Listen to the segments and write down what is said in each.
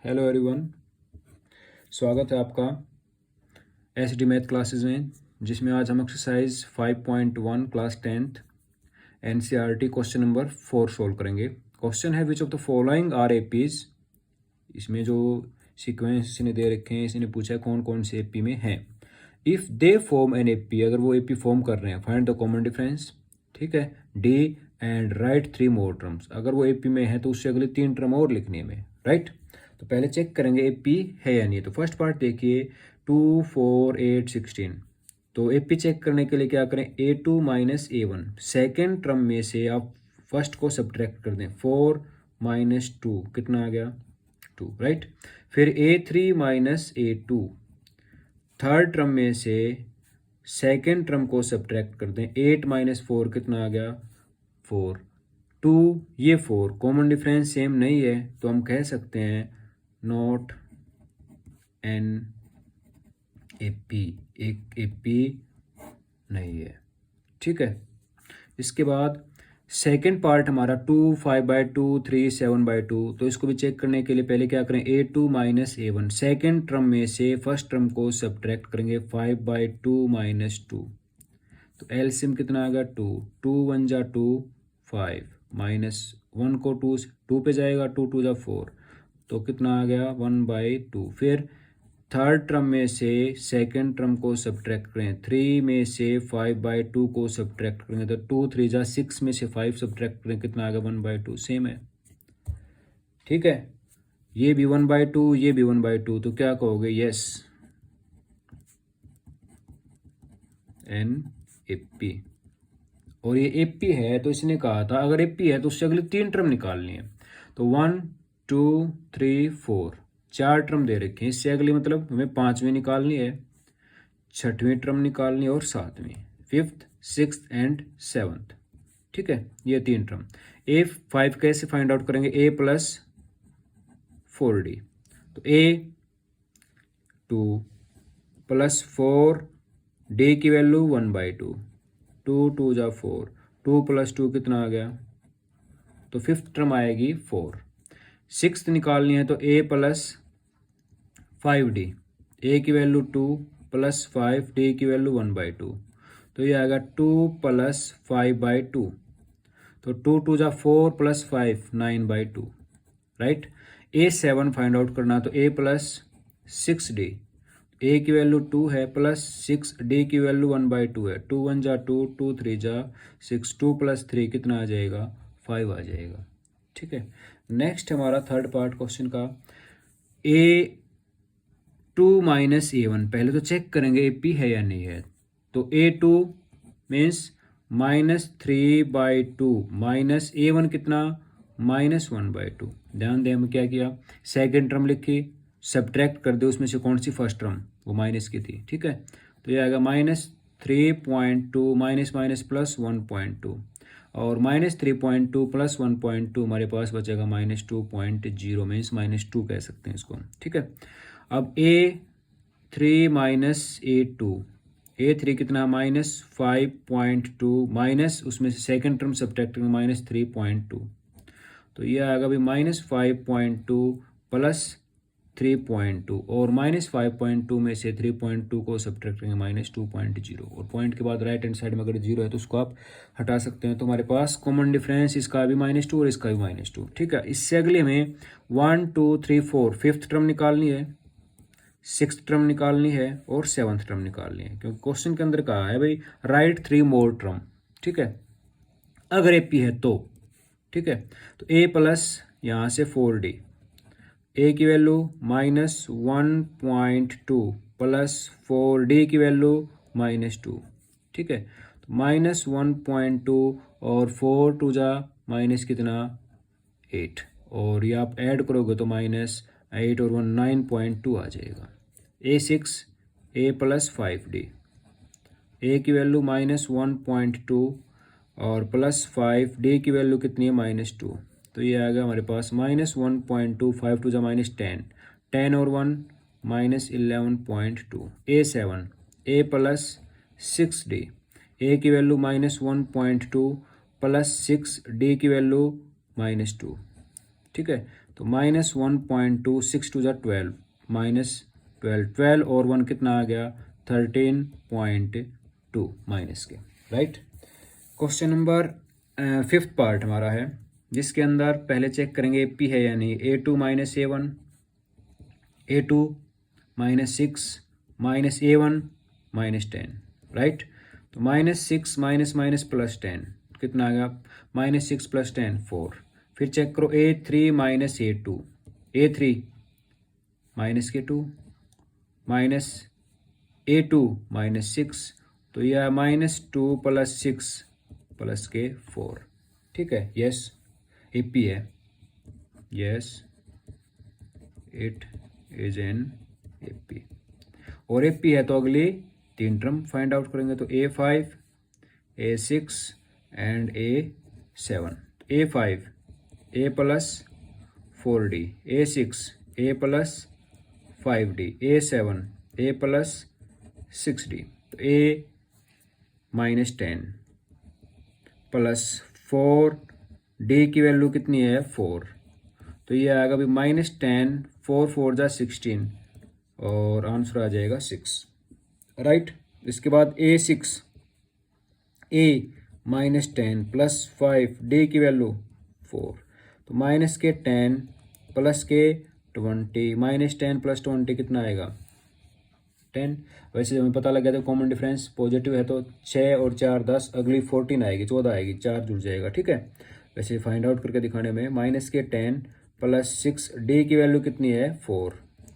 Hello everyone, स्वागत है आपका एसडी मैथ क्लासेस में, जिसमें आज हम exercise 5.1 class 10th NCERT question number 4 solve करेंगे। क्वेश्चन है which of the following are APs. इसमें जो सीक्वेंस इसने दे रखे हैं, इसने पूछा है कौन कौन से एपी में हैं। If they form an AP, अगर वो एपी फॉर्म कर रहे हैं, फाइंड द कॉमन डिफरेंस। ठीक है, D and right 3 more terms. अगर वो एपी में है तो उससे अगली 3 टर्म और लिखनी है हमें, राइट। तो पहले चेक करेंगे एपी है या नहीं। तो फर्स्ट पार्ट देखिए 2, 4, 8, 16। तो एपी चेक करने के लिए क्या करें, A2 minus A1। Second term में से आप फर्स्ट को सब्ट्रैक्ट कर दें, 4 माइनस 2 कितना आ गया 2, राइट। फिर A3 minus A2। Third term में से सेकेंड टर्म को सब्ट्रैक्ट कर दें, 8 माइनस 4 कितना आ गया 4। 2 ये 4 कॉमन डिफरेंस सेम नहीं है, तो हम कह सकते हैं नॉट एन एपी, एक एपी नहीं है। ठीक है, इसके बाद सेकेंड पार्ट हमारा 2, 5/2, 3, 7/2। तो इसको भी चेक करने के लिए पहले क्या करें, A2 minus A1। Second term में से फर्स्ट टर्म को सब्ट्रैक्ट करेंगे, 5/2 माइनस 2। तो एलसीएम कितना आ गया 2, 2 1 जा 2, 5 माइनस 1 को 2 पे जाएगा, 2 2 जा 4, तो कितना आ गया 1/2। फिर थर्ड टर्म में से सेकेंड टर्म को सब्ट्रैक्ट करें, 3 में से 5/2 को सब्ट्रैक्ट करेंगे तो 2 3 जा 6 में से 5 सब्ट्रैक्ट करें, कितना आ गया 1/2, सेम है। ठीक है, ये भी 1/2, ये भी 1/2, तो क्या कहोगे, यस एन एपी। और ये एपी है तो इसने कहा था अगर एपी है तो उससे अगली 3 टर्म निकालनी है। तो 1 2 3 4 4 टर्म दे रखे हैं, इससे अगली मतलब हमें 5वीं निकालनी है, 6वीं टर्म निकालनी है और 7वीं, 5th 6th एंड 7th। ठीक है, ये 3 टर्म। A5 कैसे फाइंड आउट करेंगे, A प्लस 4D। तो A2 प्लस 4D की वैल्यू 1/2, 2 2 जा 4, 2 प्लस 2 कितना आ गया, तो फिफ्थ टर्म आएगी 4। सिक्स्थ निकालनी है तो A प्लस 5D, A की वैल्यू 2 प्लस 5, D की वैल्यू 1/2, तो ये आएगा 2 प्लस 5/2। तो 2 2 जा 4 plus 5 9/2, right. A7 find out करना, तो A प्लस 6D, A की वैल्यू 2 है प्लस 6, D की वैल्यू 1/2 है, 2 1 जा 2, 2 3 जा 6, 2 प्लस 3 कितना आ जाएगा 5 आ जाएगा। ठीक है, नेक्स्ट हमारा थर्ड पार्ट क्वेश्चन का A2 माइनस A1। पहले तो चेक करेंगे AP है या नहीं है। तो A2 मीन्स -3/2 माइनस A1 कितना -1/2। ध्यान दें हम क्या किया, सेकेंड टर्म लिखी, सब्ट्रैक्ट कर दो उसमें से कौन सी फर्स्ट टर्म, वो माइनस की थी। ठीक है, तो ये आएगा -3.2 माइनस माइनस प्लस 1.2, और -3.2 प्लस 1.2 हमारे पास बचेगा -2.0, मीन्स -2 कह सकते हैं इसको। ठीक है, अब A3 माइनस A2, A3 कितना -5.2 माइनस उसमें से सेकेंड टर्म सब्ट्रैक्ट करेंगे -3.2, तो ये आएगा भी -5.2 प्लस 3.2, और -5.2 में से 3.2 को सब्ट्रैक्ट करेंगे -2.0, और पॉइंट के बाद राइट हैंड साइड में अगर 0 है तो उसको आप हटा सकते हैं। तो हमारे पास कॉमन डिफरेंस इसका भी -2 और इसका भी -2। ठीक है, इससे अगले में 1 2 3 4 फिफ्थ टर्म निकालनी है, सिक्स्थ टर्म निकालनी है और सेवन्थ टर्म निकालनी है, क्योंकि क्वेश्चन के अंदर कहा है भाई राइट 3 मोर टर्म। ठीक है, अगर एपी है तो। ठीक है, तो A प्लस यहाँ से 4D, A की वैल्यू -1.2 प्लस 4D की वैल्यू -2। ठीक है, तो -1.2 और 4 2 जा माइनस कितना 8, और ये आप ऐड करोगे तो -8 और 1 9.2 आ जाएगा। A6 A plus 5D, A की वैल्यू -1.2 और प्लस 5, D की वैल्यू कितनी है -2, तो ये आ गया हमारे पास -1.2, 5 2 जा -10, 10 और 1 -11.2। A7 A plus 6D, A की वैल्यू -1.2 प्लस 6, D की वैल्यू -2, ठीक है। तो -1.2 6 टू ज़ा 12 -12 और 1 कितना आ गया 13.2 माइनस के, right. Question number 5th part हमारा है, जिसके अंदर पहले चेक करेंगे AP है या नहीं। A2 minus A1, A2 minus 6 minus A1 minus 10, right. तो -6 माइनस माइनस प्लस 10 कितना आ गया -6 प्लस 10 4। फिर चेक करो A3 minus A2, A3 minus के 2 माइनस A2 माइनस 6, तो यह -2 प्लस 6 प्लस के 4, ठीक है। यस AP है, yes it is an AP। और AP है तो अगली 3 टर्म फाइंड आउट करेंगे। तो A5 A6 and A7। A5 A plus 4D, A6 A plus 5D, A7 A plus 6D। तो A माइनस 10 प्लस 4D की value कितनी है 4, तो ये आएगा अभी -10 4 4 जा 16 और आंसर आ जाएगा 6, राइट। इसके बाद A6 A -10 प्लस 5D की वैल्यू 4, तो माइनस के 10 प्लस के 20, -10 प्लस 20 कितना आएगा 10। वैसे हमें पता लग गया था कॉमन डिफरेंस पॉजिटिव है तो 6 और 4 10, अगली 14 आएगी 14 आएगी, 4 जुड़ जाएगा, ठीक है। वैसे फाइंड आउट करके दिखाने में माइनस के 10 प्लस 6D की वैल्यू कितनी है 4,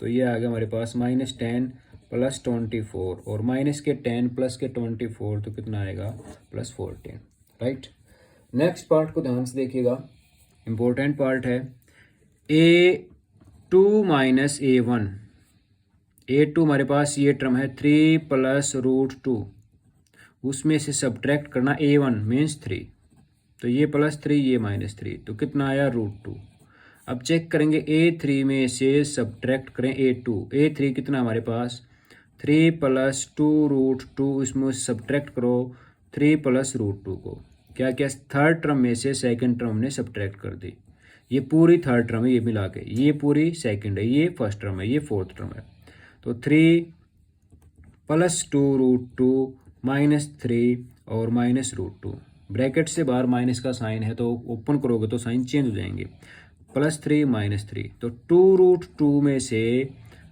तो ये आ गया हमारे पास -10 प्लस 24 और माइनस के 10 प्लस के 24, तो कितना आएगा +14, राइट। नेक्स्ट पार्ट को ध्यान से देखिएगा, इम्पोर्टेंट पार्ट है। A2 माइनस A1, A2 हमारे पास ये टर्म है 3 प्लस √2, उसमें से सब्ट्रैक्ट करना A1 मीन्स 3, तो ये +3 ये -3, तो कितना आया √2। अब चेक करेंगे A3 में से सब्ट्रैक्ट करें A2, A3 कितना हमारे पास 3 प्लस 2√2, इसमें सब्ट्रैक्ट करो 3 प्लस √2 को, क्या क्या थर्ड टर्म में से सेकंड टर्म ने सब्ट्रैक्ट कर दी। ये पूरी थर्ड टर्म है, ये मिला के ये पूरी सेकंड है, ये फर्स्ट टर्म है, ये फोर्थ टर्म है। तो 3 प्लस 2√2 -3 और -√2, ब्रैकेट से बाहर माइनस का साइन है तो ओपन करोगे तो साइन चेंज हो जाएंगे, +3 -3। तो 2√2 में से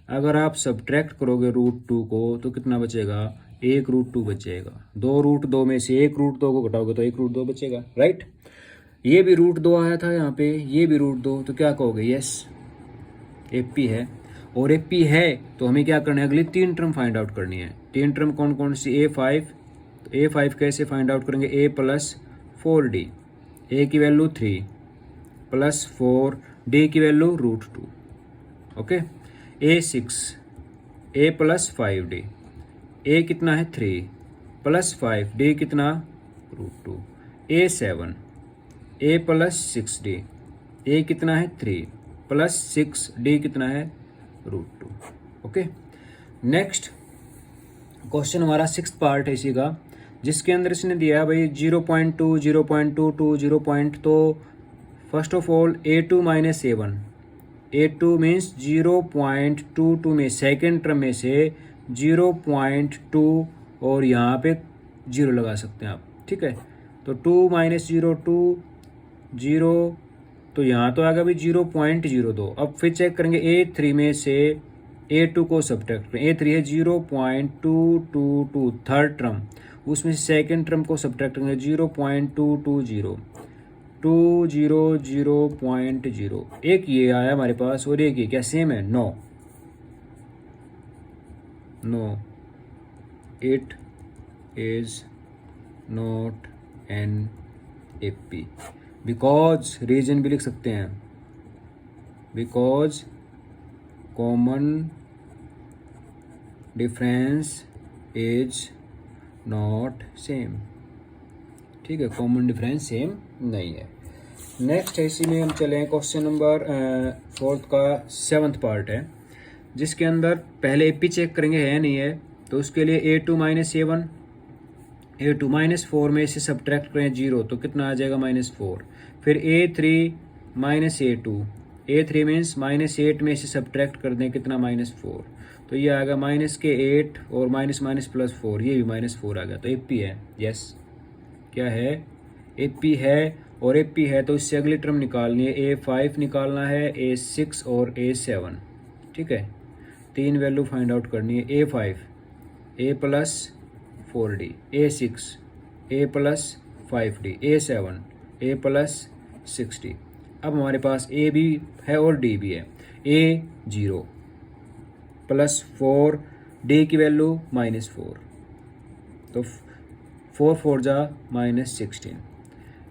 अगर आप सब्ट्रैक्ट करोगे √2 को तो कितना बचेगा 1√2 बचेगा। 2√2 में से 1√2 को घटाओगे तो 1√2 बचेगा, राइट। ये भी √2 आया था यहाँ पे, ये भी √2, तो क्या कहोगे यस AP है। और AP है तो हमें क्या करना है, अगली 3 टर्म फाइंड आउट करनी है। 3 टर्म कौन कौन सी, A5, तो A5 कैसे फाइंड आउट करेंगे, A प्लस 4D, A की वैल्यू 3 प्लस 4D की value √2, okay. A6 A plus 5D, A कितना है 3 प्लस 5D कितना √2। A7 A plus 6D, A कितना है 3 प्लस 6D कितना है √2, ओके। नेक्स्ट क्वेश्चन हमारा 6th पार्ट है इसी का, जिसके अंदर इसने दिया भाई 0.2 0.22 0. तो first of all A2 minus A1, A2 means 0.22 में सेकेंड टर्म में से 0.2 और यहाँ पे 0 लगा सकते हैं आप, ठीक है। तो 2 माइनस 0 2 0, तो यहाँ तो आएगा भी 0.02। अब फिर चेक करेंगे A3 में से A2 को सब्ट्रैक्ट करें। A3 है 0.222 थर्ड टर्म, उसमें से सेकेंड टर्म को सब्ट्रैक्ट करेंगे 0.220 200.0। एक ये आया हमारे पास और एक ये क्या सेम है, no it is not an AP, because reason भी लिख सकते हैं, because common difference is not same, ठीक है, कॉमन डिफरेंस सेम नहीं है। नेक्स्ट है, इसी में हम चले क्वेश्चन नंबर 4th का 7th पार्ट है, जिसके अंदर पहले AP चेक करेंगे है नहीं है, तो उसके लिए A2 माइनस A1, A2 -4 में से सब्ट्रैक्ट करें 0 तो कितना आ जाएगा -4। फिर A3 minus A2, A3 means minus 8 में से सब्ट्रैक्ट कर दें कितना, -4, तो ये आएगा माइनस के 8 और माइनस माइनस +4, ये भी -4 आ गया, तो AP है। यस, क्या है, AP है, और AP है तो इससे अगली टर्म निकालनी है, A5 निकालना है, A6 और A7, ठीक है, 3 वैल्यू फाइंड आउट करनी है। A5 A + 4D, A6 A + 5D, A7 A + 6D। अब हमारे पास A भी है और D भी है। A 0 + 4, D की वैल्यू -4, तो 4 4 जा -16।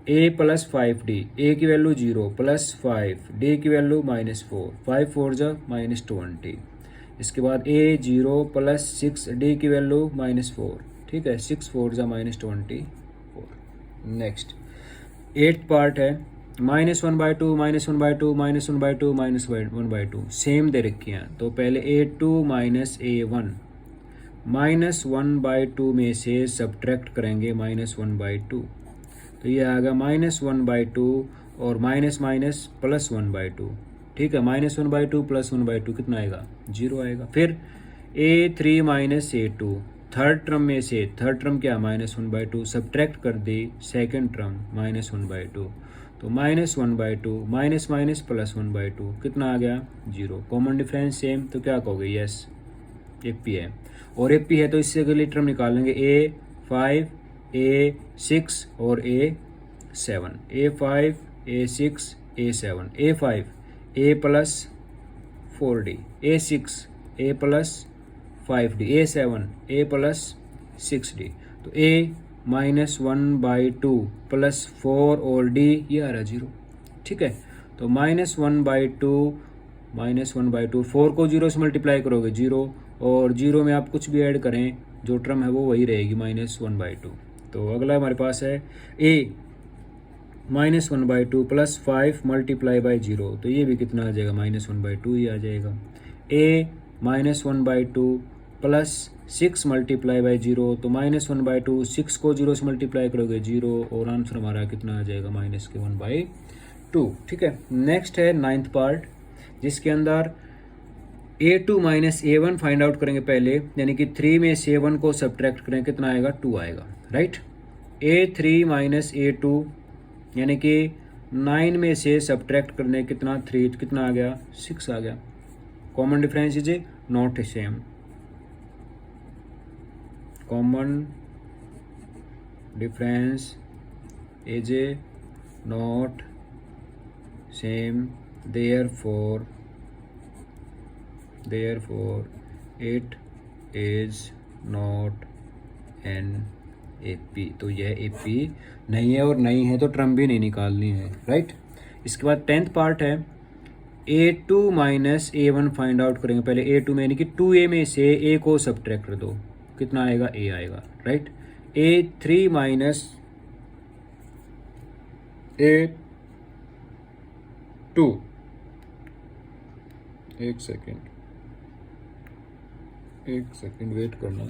A + 5D, A की वैल्यू 0 + 5, D की वैल्यू -4, 5 4 जा -20। इसके बाद A 0 + 6, D की वैल्यू -4, ठीक है, 6 4 जा -24। नेक्स्ट 8th पार्ट है, -1/2 -1/2 -1/2 -1/2 सेम दे रखी हैं, तो पहले A2 - A1 -1/2 में से सब्ट्रैक्ट करेंगे -1/2, तो ये आएगा -1/2 और माइनस माइनस +1/2, ठीक है, -1/2 +1/2 कितना आएगा, 0 आएगा। फिर A3 - A2 थर्ड टर्म में से, थर्ड टर्म क्या, -1/2, सब्ट्रैक्ट कर दी सेकेंड टर्म -1/2, तो -1/2 माइनस माइनस +1/2 कितना आ गया, 0। कॉमन डिफरेंस सेम, तो क्या कहोगे, यस AP है, और AP है तो इससे अगली टर्म निकाल लेंगे, A5 A6 और A7, A5 A6 A7, A5 A + 4D, A6 A + 5D, A7 A + 6D, तो A -1/2 + 4 और D ये आ रहा 0, ठीक है, तो -1/2 4 को 0 से मल्टीप्लाई करोगे 0, और 0 में आप कुछ भी ऐड करें जो टर्म है वो वही रहेगी -1/2। तो अगला हमारे पास है A -1/2 + 5 × 0, तो ये भी कितना आ जाएगा, -1/2 ही आ जाएगा। A -1/2 + 6 × 0, तो -1/2, 6 को 0 से मल्टीप्लाई करोगे 0, और आंसर हमारा कितना आ जाएगा, -1/2, ठीक है। नेक्स्ट है 9th पार्ट, जिसके अंदर A2 - A1 फाइंड आउट करेंगे पहले, यानी कि 3 में से 1 को सब्ट्रैक्ट करें कितना आएगा, 2 आएगा, राइट। A3 - A2 यानी कि 9 में से सब्ट्रैक्ट करने कितना, 3, कितना आ गया, 6 आ गया। Common difference is not same, common difference is not same, therefore it is not an AP, तो यह AP नहीं है, और नहीं है तो टर्म भी नहीं निकालनी है, राइट। इसके बाद 10th पार्ट है, A2 - A1 फाइंड आउट करेंगे पहले। A2 में यानी कि 2A में से A को सब्ट्रैक्ट कर दो, कितना आएगा, A आएगा, राइट। A3 - A2, एक सेकेंड वेट करना।